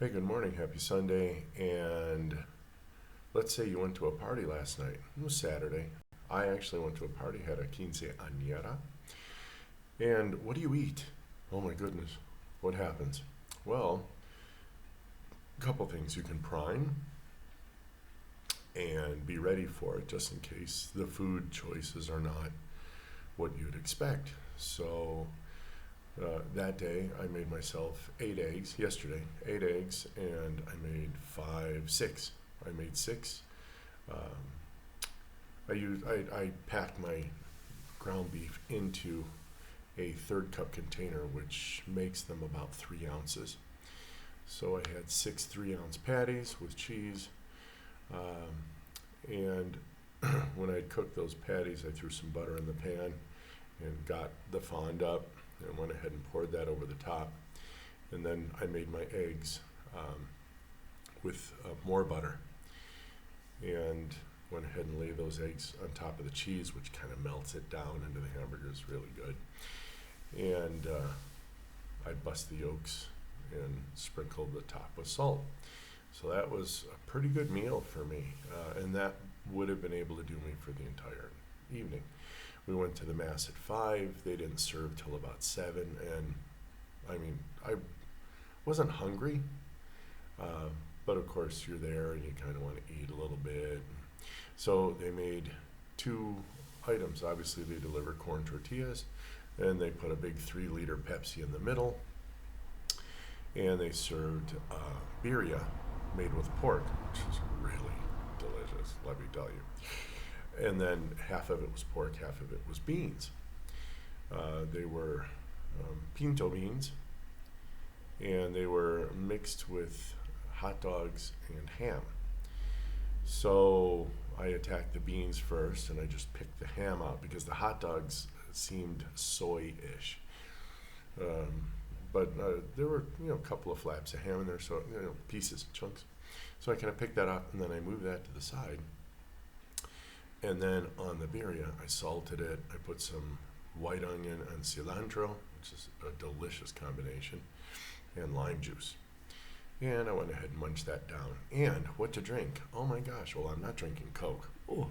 Hey, good morning. Happy Sunday. And let's say you went to a party last night. It was Saturday. I actually went to a party, had a quinceañera. And what do you eat? Oh my goodness. What happens? Well, a couple things. You can prime and be ready for it just in case the food choices are not what you'd expect. So that day, I made myself 8 eggs. Yesterday, 8 eggs, and I made six. I made six. Um, I packed my ground beef into a third cup container, which makes them about 3 ounces. So I had six 3 ounce patties with cheese, and when I'd cooked those patties, I threw some butter in the pan and got the fond up and went ahead and poured that over the top. And then I made my eggs with more butter and went ahead and laid those eggs on top of the cheese, which kind of melts it down into the hamburger. It's really good. And I bust the yolks and sprinkled the top with salt. So that was a pretty good meal for me, and that would have been able to do me for the entire evening. We went to the mass at 5. They didn't serve till about 7, and I mean, I wasn't hungry, uh, but of course you're there and you kind of want to eat a little bit. So they made two items. Obviously, they delivered corn tortillas, and they put a big 3-liter Pepsi in the middle, and they served birria made with pork, which is really delicious, let me tell you. And then half of it was pork, half of it was beans. They were pinto beans, and they were mixed with hot dogs and ham. So I attacked the beans first, and I just picked the ham out because the hot dogs seemed soy-ish. Um, but there were a couple of flaps of ham in there, so pieces, chunks. So I kind of picked that up, and then I moved that to the side. And then on the birria, I salted it. I put some white onion and cilantro, which is a delicious combination, and lime juice. And I went ahead and munched that down. And what to drink? Oh my gosh, well, I'm not drinking Coke. Oh,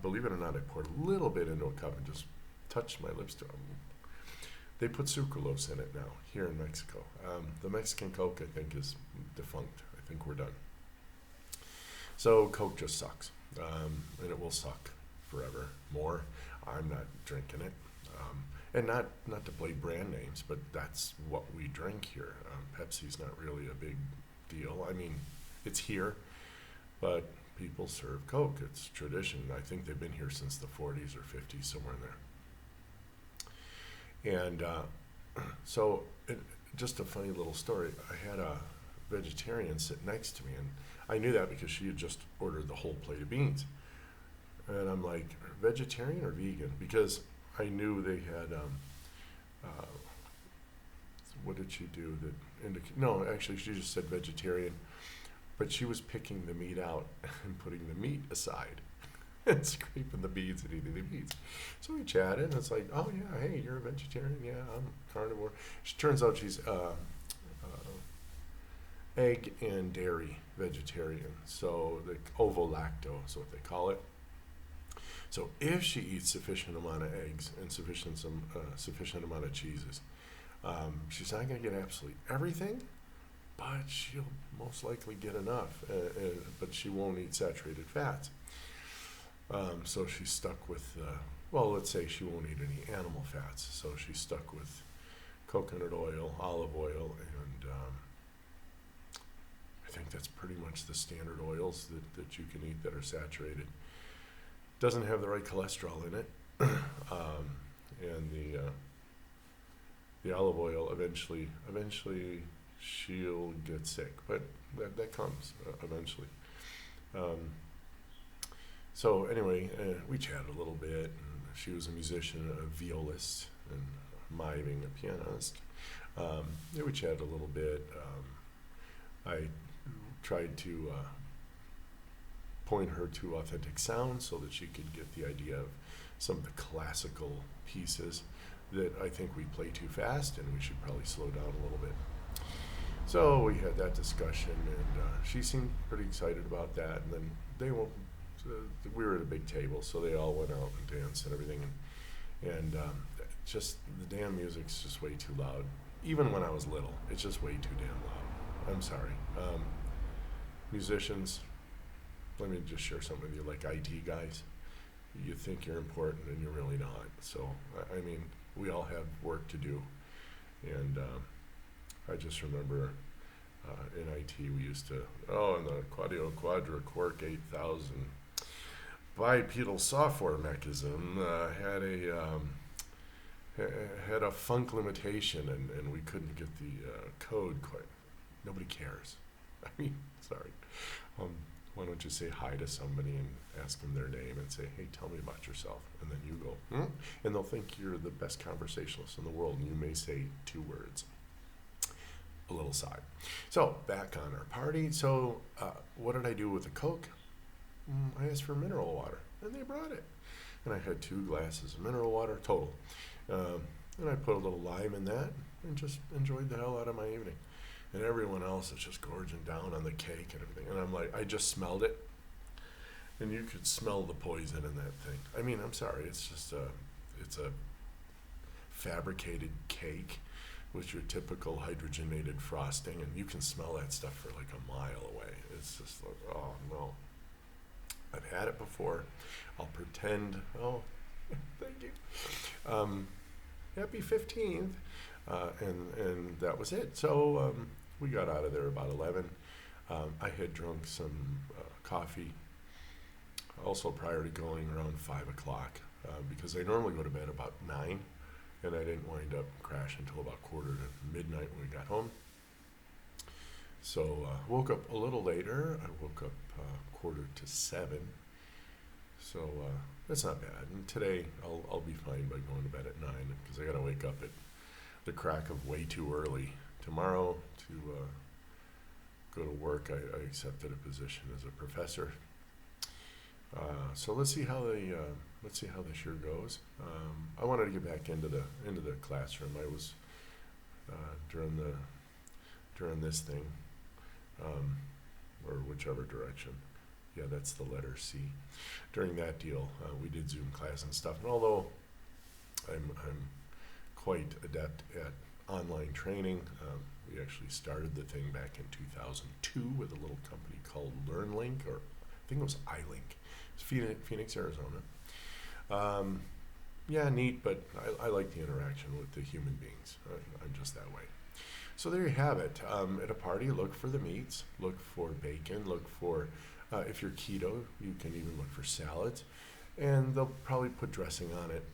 believe it or not, I poured a little bit into a cup and just touched my lips to it. They put sucralose in it now here in Mexico. The Mexican Coke, I think, is defunct. I think we're done. So Coke just sucks, and it will suck forever more. I'm not drinking it, and not to play brand names, but that's what we drink here. Pepsi's not really a big deal. I mean, it's here, but people serve Coke. It's tradition. I think they've been here since the 40s or 50s, somewhere in there. And so, just a funny little story. I had a vegetarian sit next to me, and I knew that because she had just ordered the whole plate of beans. And I'm like, vegetarian or vegan? Because I knew they had, uh, what did she do that no, actually, she just said vegetarian, but she was picking the meat out and putting the meat aside and scraping the beans and eating the beans. So we chatted, and it's like, oh yeah, hey, you're a vegetarian? Yeah, I'm carnivore. She turns out she's egg and dairy vegetarian, so the ovo-lacto is what they call it. So if she eats sufficient amount of eggs and sufficient amount of cheeses, she's not going to get absolutely everything, but she'll most likely get enough. But she won't eat saturated fats. So she's stuck with, well, let's say she won't eat any animal fats. So she's stuck with coconut oil, olive oil, and I think that's pretty much the standard oils that you can eat that are saturated. Doesn't have the right cholesterol in it, and the olive oil eventually she'll get sick, but that comes eventually. Um, so anyway, we chatted a little bit. And she was a musician, a violist, and my being a pianist. Yeah, we chatted a little bit. I tried to point her to authentic sound so that she could get the idea of some of the classical pieces that I think we play too fast and we should probably slow down a little bit. So we had that discussion, and she seemed pretty excited about that. And then they won't. We were at a big table, so they all went out and danced and everything, and just the damn music's just way too loud. Even when I was little, it's just way too damn loud. I'm sorry. Musicians, let me just share something with you. Like IT guys, you think you're important and you're really not. So I mean, we all have work to do, and I just remember in IT we used to, in the Quadio Quadra Quark 8000 bipedal software mechanism had a funk limitation, and we couldn't get the code quite. Nobody cares. I mean, sorry. Why don't you say hi to somebody and ask them their name and say, hey, tell me about yourself. And then you go, and they'll think you're the best conversationalist in the world, and you may say 2 words. A little side. So back on our party. So what did I do with the Coke? I asked for mineral water, and they brought it. And I had 2 glasses of mineral water total. And I put a little lime in that and just enjoyed the hell out of my evening. And everyone else is just gorging down on the cake and everything. And I'm like, I just smelled it. And you could smell the poison in that thing. I mean, I'm sorry, it's just it's a fabricated cake with your typical hydrogenated frosting, and you can smell that stuff for like a mile away. It's just like, oh no. I've had it before. I'll pretend, thank you. Happy 15th. And that was it. So we got out of there about 11. I had drunk some coffee also prior to going around 5 o'clock because I normally go to bed about 9, and I didn't wind up crashing until about quarter to midnight when we got home. So woke up a little later. I woke up quarter to 7. So that's not bad. And today I'll be fine by going to bed at 9 because I got to wake up at the crack of way too early. Tomorrow to go to work, I accepted a position as a professor. So let's see how this year goes. I wanted to get back into the classroom. I was during this thing, or whichever direction. Yeah, that's the letter C. During that deal, we did Zoom class and stuff. And although I'm quite adept at online training, we actually started the thing back in 2002 with a little company called LearnLink, or I think it was iLink. It's Phoenix, Arizona. Yeah, neat, but I like the interaction with the human beings. I'm just that way. So there you have it. At a party, look for the meats, look for bacon, look for, if you're keto, you can even look for salads, and they'll probably put dressing on it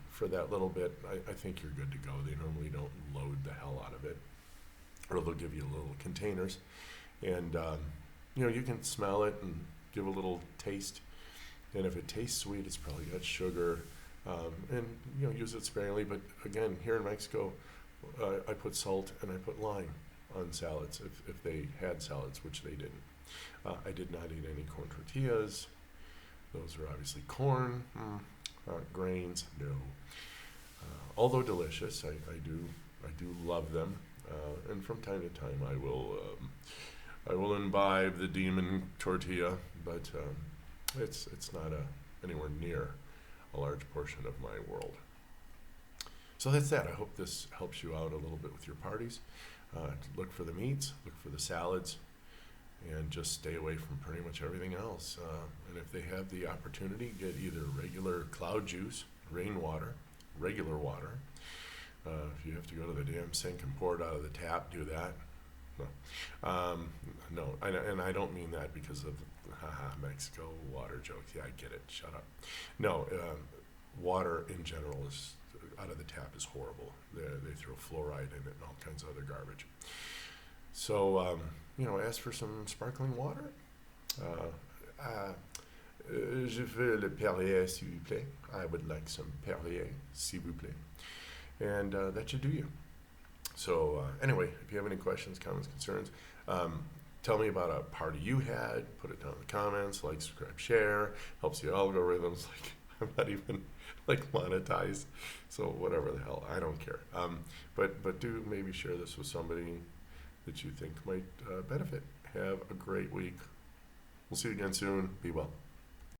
for that little bit. I think you're good to go. They normally don't load the hell out of it, or they'll give you little containers, and you can smell it and give a little taste, and if it tastes sweet, it's probably got sugar, and use it sparingly. But again, here in Mexico, I put salt and I put lime on salads if they had salads, which they didn't. I did not eat any corn tortillas. Those are obviously corn. Grains, no. Although delicious, I do love them, and from time to time I will imbibe the demon tortilla, but it's not anywhere near a large portion of my world. So that's that. I hope this helps you out a little bit with your parties. Look for the meats, look for the salads, and just stay away from pretty much everything else. And if they have the opportunity, get either regular cloud juice, rainwater, regular water. If you have to go to the damn sink and pour it out of the tap, do that. No, and I don't mean that because of Mexico water jokes. Yeah, I get it. Shut up. No, water in general is out of the tap is horrible. They throw fluoride in it and all kinds of other garbage. So, ask for some sparkling water. Je veux le Perrier, s'il vous plaît. I would like some Perrier, s'il vous plaît. And that should do you. So anyway, if you have any questions, comments, concerns, tell me about a party you had. Put it down in the comments. Like, subscribe, share. Helps the algorithms. Like, I'm not even monetized. So whatever the hell, I don't care. But do maybe share this with somebody that you think might benefit. Have a great week. We'll see you again soon. Be well.